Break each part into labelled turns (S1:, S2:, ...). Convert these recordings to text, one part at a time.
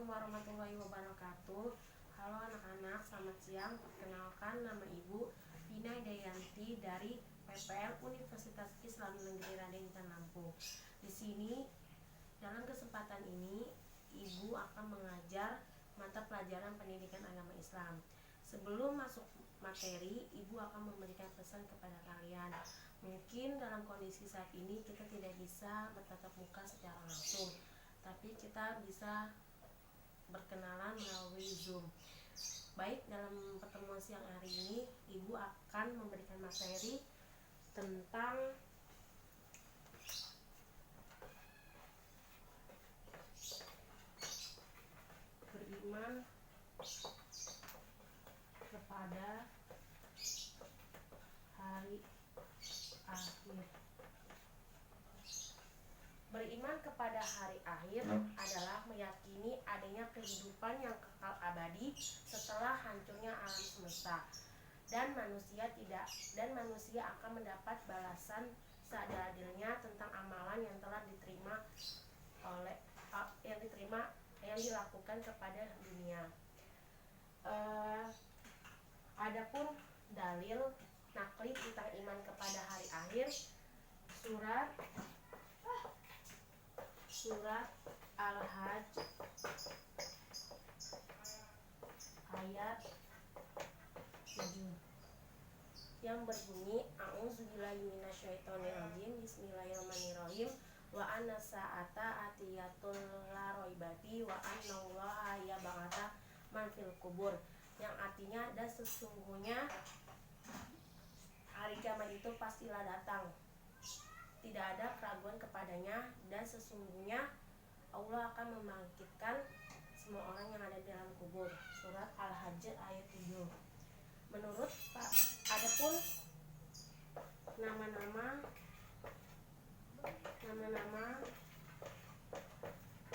S1: Assalamualaikum warahmatullahi wabarakatuh. Halo anak-anak, selamat siang. Perkenalkan, nama Ibu Vina Dayanti dari PPL Universitas Islam Negeri Raden Intan Lampung. Di sini, dalam kesempatan ini, Ibu akan mengajar mata pelajaran pendidikan agama Islam. Sebelum masuk materi, Ibu akan memberikan pesan kepada kalian. Mungkin dalam kondisi saat ini kita tidak bisa bertatap muka secara langsung, tapi kita bisa berkenalan melalui Zoom. Baik, dalam pertemuan siang hari ini, Ibu akan memberikan materi tentang beriman kepada hari akhir. Beriman kepada hari akhir adalah meyakini adanya kehidupan yang kekal abadi setelah hancurnya alam semesta, dan manusia akan mendapat balasan seadil-adilnya tentang amalan yang telah yang dilakukan kepada dunia. Adapun dalil nakli tentang iman kepada hari akhir, Surat Al-Hajj ayat 7 yang berbunyi A'udzubillahi minasyaitonirrajim, Bismillahirrahmanirrahim, wa anna sa'ata atiyatul la raibati wa annallaha yab'atsu man fil kubur, yang artinya dan sesungguhnya hari kiamat itu pastilah datang, tidak ada keraguan kepadanya, dan sesungguhnya Allah akan membangkitkan semua orang yang ada di dalam kubur. Surat Al-Hajj ayat 7. Menurut adapun nama-nama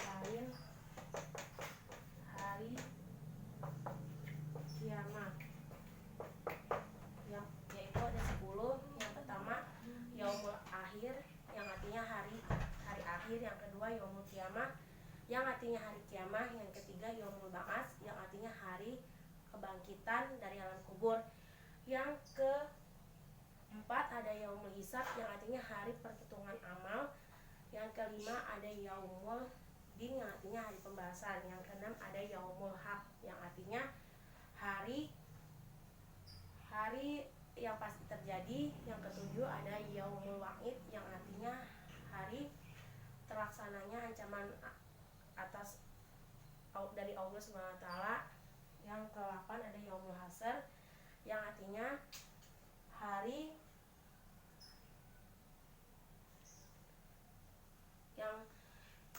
S1: lain hari kiamat, yaitu ada 10. Yang pertama Yaumul Akhir, yang artinya hari akhir. Yang kedua Yaumul Qiyamah, yang artinya hari kiamat. Yang ketiga Yaumul Ba'ats, yang artinya hari kebangkitan dari alam kubur. Yang keempat ada Yaumul Hisab, yang artinya hari perhitungan amal. Yang kelima ada Yaumul Din, yang artinya hari pembahasan. Yang keenam ada Yaumul Haq, yang artinya hari yang pasti terjadi. Yang ketujuh ada Yaumul Wa'id, yang artinya hari terlaksananya ancaman atas dari Allah SWT. Yang ke-8 ada Yaumul Hasr, yang artinya hari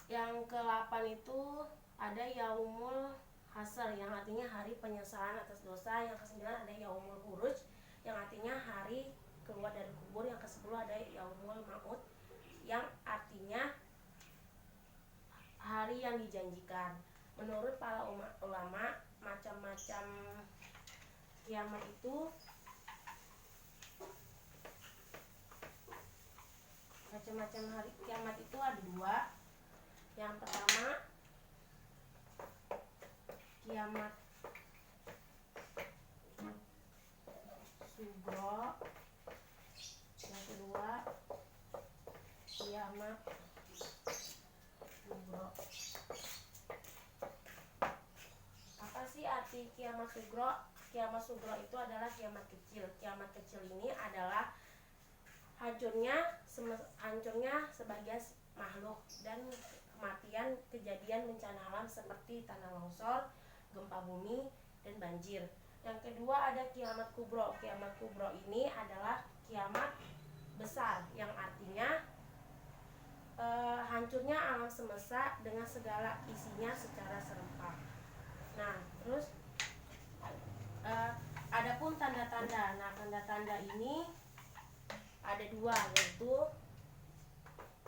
S1: yang ke-8 itu ada Yaumul Hasr, yang artinya hari penyesalan atas dosa. Yang ke-9 ada Yaumul Huruj, yang artinya hari keluar dari kubur. Yang ke-10 ada Yaumul Ma'ud, yang artinya hari yang dijanjikan. Menurut para ulama, macam-macam kiamat itu hari kiamat itu ada 2. Yang pertama kiamat sugro, yang kedua kiamat sugro. Apa sih arti kiamat sugro? Kiamat sugro itu adalah kiamat kecil. Kiamat kecil ini adalah hancurnya sebagian makhluk dan kematian kejadian bencana alam seperti tanah longsor, gempa bumi, dan banjir. Yang kedua ada kiamat kubro. Kiamat kubro ini adalah kiamat besar, yang artinya hancurnya alam semesta dengan segala isinya secara serempak. Nah, terus adapun tanda-tanda. Nah, tanda-tanda ini ada 2, yaitu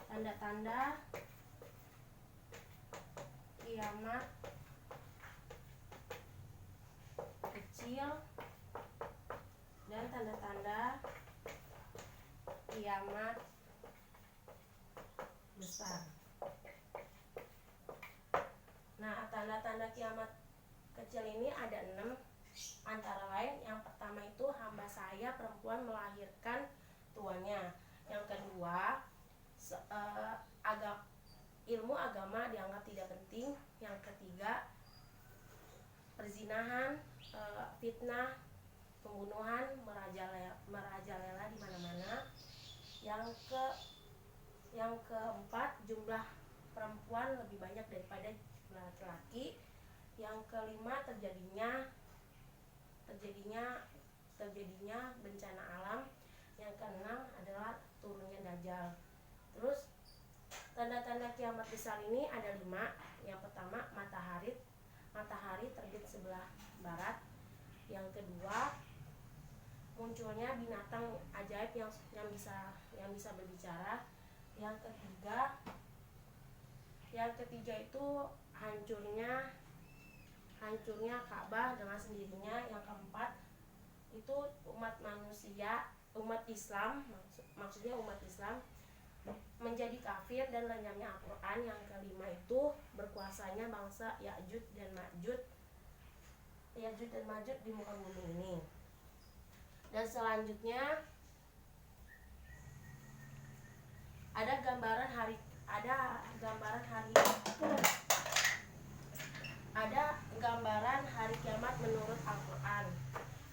S1: tanda-tanda kiamat kecil dan tanda-tanda kiamat besar. Nah, tanda-tanda kiamat kecil ini ada 6, antara lain yang pertama itu hamba saya perempuan melahirkan tuannya. Yang kedua, ilmu agama dianggap tidak penting. Yang ketiga, perzinahan, fitnah, pembunuhan merajalela di mana-mana. Yang keempat, jumlah perempuan lebih banyak daripada jumlah laki-laki. Yang kelima, terjadinya bencana alam. Yang keenam adalah turunnya Dajjal. Terus tanda-tanda kiamat besar ini ada 5. Yang pertama, matahari terbit sebelah barat. Yang kedua, munculnya binatang ajaib yang bisa berbicara. Yang ketiga itu hancurnya Ka'bah dengan sendirinya. Yang keempat itu umat Islam menjadi kafir dan lenyapnya Al-Quran. Yang kelima itu berkuasanya bangsa Ya'juj dan Ma'juj di muka bumi ini. Dan selanjutnya ada gambaran hari kiamat menurut Al-Quran,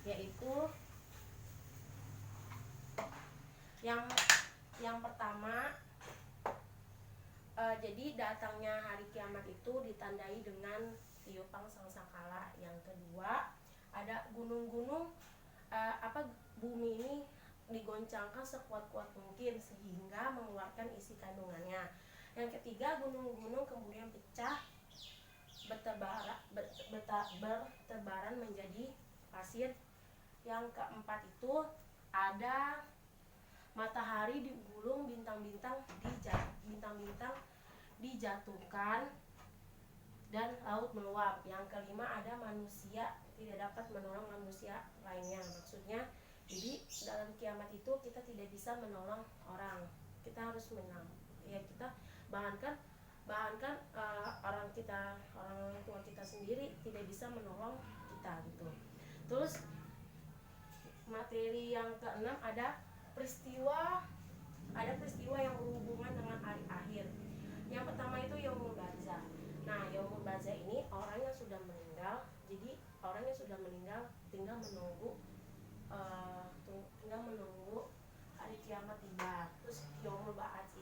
S1: yaitu yang pertama, jadi datangnya hari kiamat itu ditandai dengan tiupan sangkakala. Yang kedua, ada bumi ini digoncangkan sekuat-kuat mungkin sehingga mengeluarkan isi kandungannya. Yang ketiga, gunung-gunung kemudian pecah, bertebaran menjadi pasir. Yang keempat itu ada matahari digulung, bintang-bintang dijatuhkan, dan laut meluap. Yang kelima, ada manusia tidak dapat menolong manusia lainnya. Maksudnya, jadi dalam kiamat itu kita tidak bisa menolong orang, kita harus menang. Ya, kita bahkan orang tua kita sendiri tidak bisa menolong kita gitu. Terus materi yang keenam ada peristiwa yang berhubungan dengan hari akhir. Yang pertama itu Yaumul Barzah. Nah, Yaumul Barzah ini orang yang sudah meninggal, jadi orang yang sudah meninggal tinggal menunggu hari kiamat tiba. Terus Yaumul Ba'ats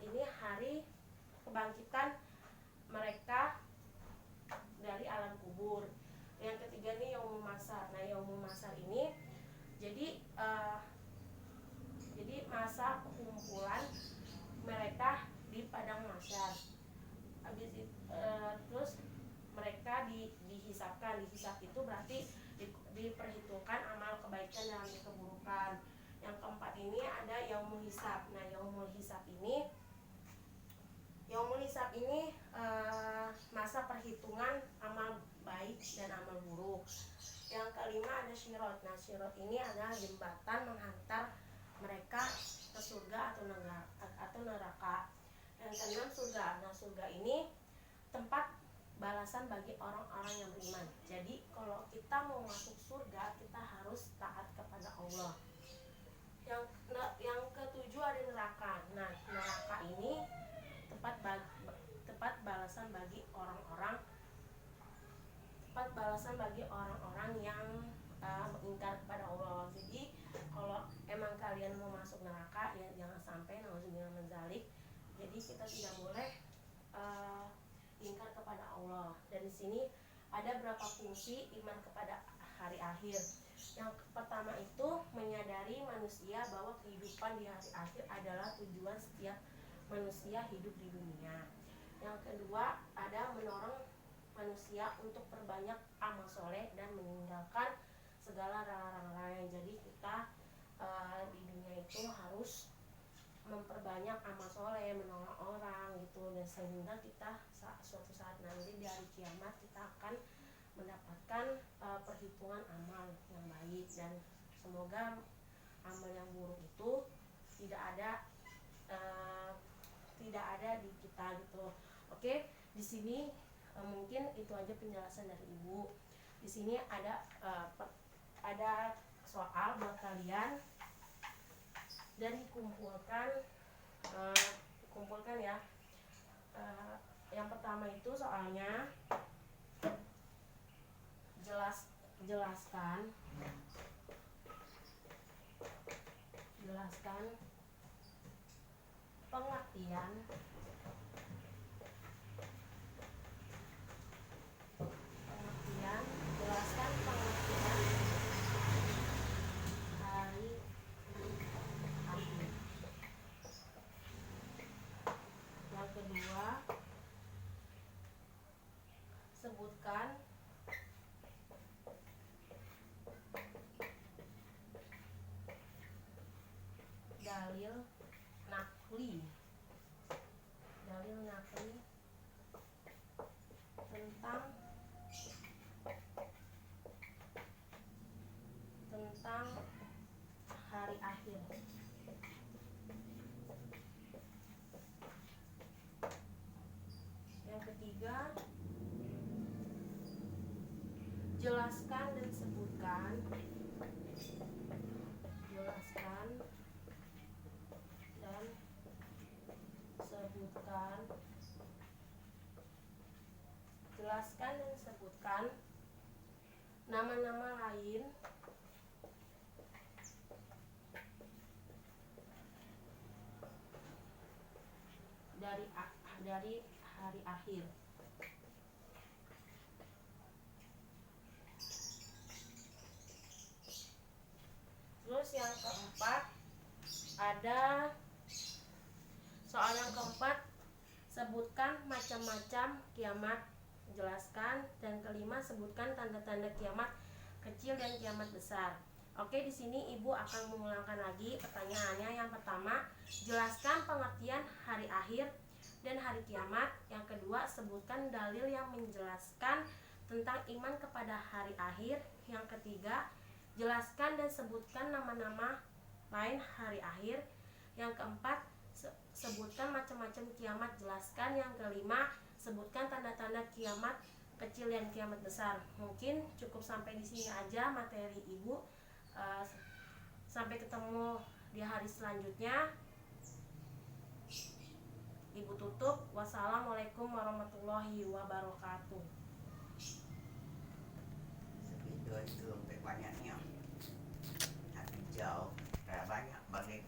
S1: ini hari kebangkitan mereka dari alam kubur. Yang ketiga nih Yaumul Mahsyar. Nah, Yaumul Mahsyar ini jadi masa kumpulan mereka di padang mahsyar. Terus mereka dihisapkan. Dihisap itu berarti diperhitungkan amal kebaikan dan keburukan. Yang keempat ini ada Yaumul Hisab. Nah, Yaumul Hisab ini masa perhitungan amal baik dan amal buruk. Yang kelima ada Syirot. Nah, Syirot ini adalah jembatan menghantar mereka ke surga atau neraka. Yang keenam surga. Nah, surga ini tempat balasan bagi orang-orang yang beriman. Jadi kalau kita mau masuk surga, kita harus taat kepada Allah. Yang ketujuh ada neraka. Nah, neraka ini tempat balasan bagi orang-orang yang mengingkar kepada Allah. Jadi kalau emang kalian mau masuk neraka, ya jangan sampai nauzubillah min dzalik. Jadi kita tidak boleh ingkar kepada Allah. Dan di sini ada berapa fungsi iman kepada hari akhir. Yang pertama itu menyadari manusia bahwa kehidupan di hari akhir adalah tujuan setiap manusia hidup di dunia. Yang kedua ada mendorong manusia untuk perbanyak amal soleh dan meninggalkan segala larangan lain. Jadi kita di dunia itu harus memperbanyak amal soleh, menolong orang gitu, dan sehingga kita suatu saat nanti di hari kiamat kita akan mendapatkan perhitungan amal yang baik. Dan semoga amal yang buruk itu tidak ada di kita gitu. Oke, di sini Mungkin itu aja penjelasan dari Ibu. Di sini ada soal buat kalian dan kumpulkan ya. Yang pertama itu soalnya jelaskan pengertian hari akhir. Yang kedua, sebutkan dalil nakli tentang hari akhir. Yang ketiga, jelaskan dan sebutkan nama-nama lain dari hari akhir. Terus yang keempat, ada soal yang keempat, sebutkan macam-macam kiamat, jelaskan. Dan kelima, sebutkan tanda-tanda kiamat kecil dan kiamat besar. Oke, di sini Ibu akan mengulangkan lagi pertanyaannya. Yang pertama, jelaskan pengertian hari akhir dan hari kiamat. Yang kedua, sebutkan dalil yang menjelaskan tentang iman kepada hari akhir. Yang ketiga, jelaskan dan sebutkan nama-nama lain hari akhir. Yang keempat, sebutkan macam-macam kiamat, jelaskan. Yang kelima, sebutkan tanda-tanda kiamat kecil dan kiamat besar. Mungkin cukup sampai di sini aja materi Ibu. Sampai ketemu di hari selanjutnya. Ibu tutup. Wassalamualaikum warahmatullahi wabarakatuh.
S2: Segitu itu banyaknya. Hijau kayak banyak bagi.